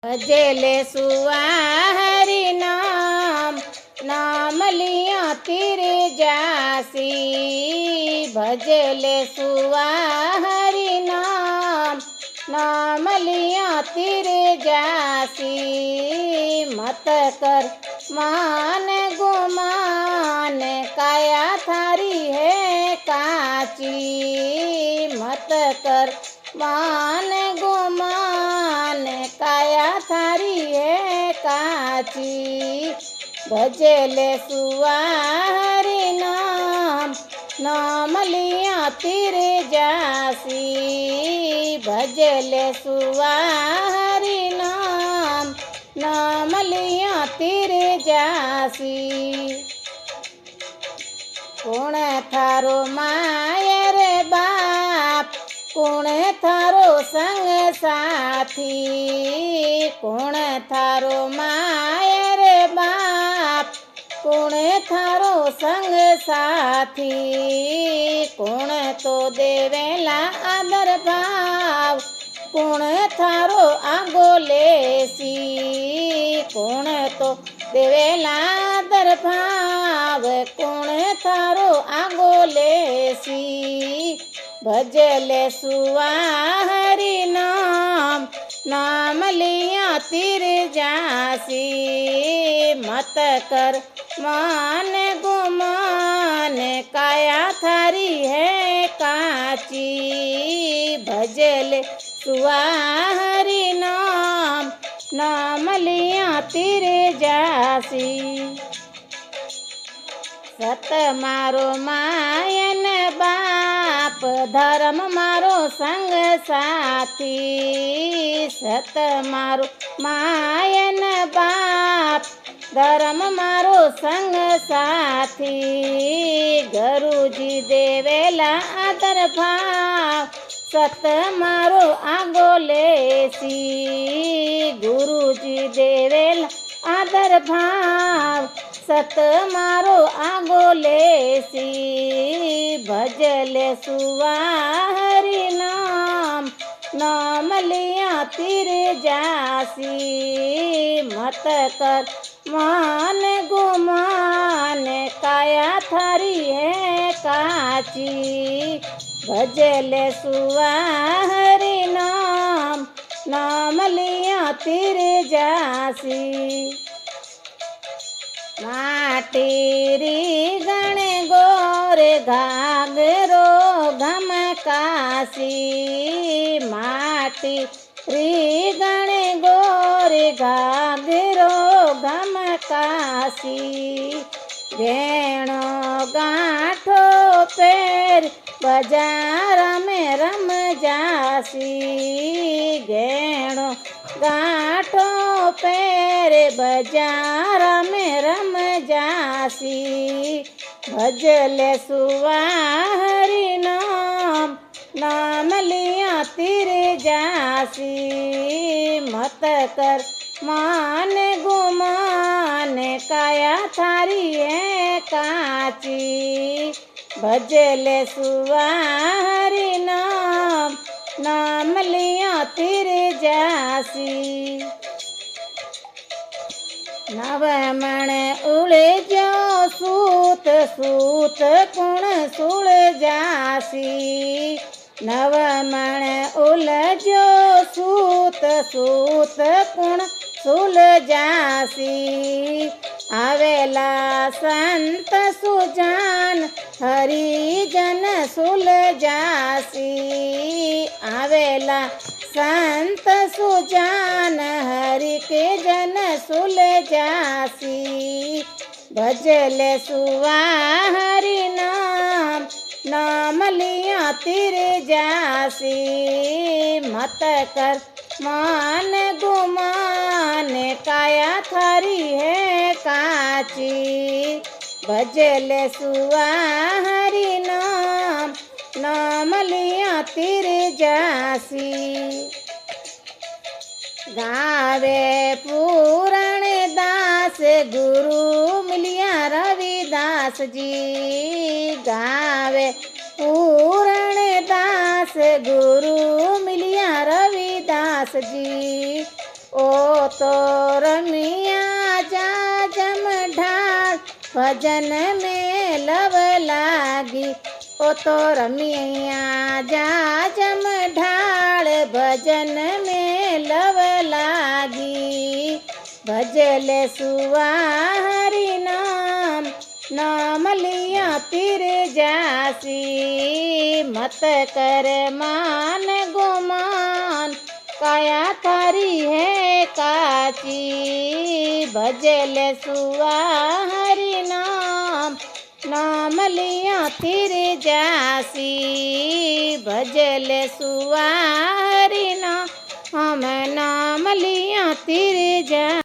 भजेले सुआ हरि नाम, नाम लिया तिर जासी। भजेले सुआ हरि नाम, नाम लिया तिर जासी। मत कर मान गुमान, काया थारी है काची। मत कर मान गुमान, काया थारी है काची। भजेले सुआ हरि नाम, नाम लिया तिर जासी। भजेले सुआ हरि नाम, नाम लिया तिर जासी। कोण थारो माया रे बाप, कोण थारो संग साथी। कोण थारो माया रे बाप, कोण थारो संग साथी। कोण तो देवेला आदर भाव, कोण थारो आगो लेसी। कोण तो देवेला आदर भाव, कोण थारो आगो लेसी। भजले सुआ हरि नाम, नाम लिया तिर जासी। मत कर मान गुमान, काया थारी है काची। भजले सुआ हरि नाम, नाम लिया तिर जासी। सत मारो मायन बाप, धर्म मारो संग साथी। सत मारो मायन बाप, धर्म मारो संग साथी। गुरुजी देवेला आदर भाव, सत मारो आगो लेसी। गुरुजी देवेला आदर भाव, सत मारो आगो लेसी। भजले सुआ हरि नाम, नाम लिया तिर जासी। मत कर मान गुमान, काया थारी है काची। भजले सुआ हरि नाम, नाम लिया तिर जासी। माटीरी गणे गोरे घाघरो घमकासी। माटी री गणे गोरे घाघरो घमकासी। घेणो गांठो पेर, बाजार में रम जासी। घेणो गांठो पेर, बाजार में रम जासी। भजले सुआ हरि नाम, नाम लिया तिर जासी। मत कर मान गुमान, काया थारी है काची। भजले सुआ हरि नाम, नाम लिया तिर जासी। नवमण उलझो सूत, सूत कुण सुल जासी। नवमण उलझो सूत, सूत कुण सुल जासी। आवेला संत सुजान, हरिजन सुल जासी। आवेला संत सुजान, हरि के जन सुल जासी। भजले सुआ हरि नाम, नाम लिया तिर जासी। मत कर मान गुमान, काया थारी है काची। भजले सुआ हरि नाम, नाम लिया तिर जासी। गावे पूरण दास, गुरु मिलिया रविदास जी। गावे पूरण दास, गुरु मिलिया रविदास जी। ओ तो रमिया जा जम ढाल भजन में लव लागी। ओ तो रमिया जा जम ढाल भजन में लव लागी। भजले सुआ हरि नाम नाम लिया फिर जासी। मत कर मान गुमान काया थारी है काची। भजले सुआ हरि नाम नाम लिया फिर जासी। भजले सुआ हरि नाम नाम लिया फिर जा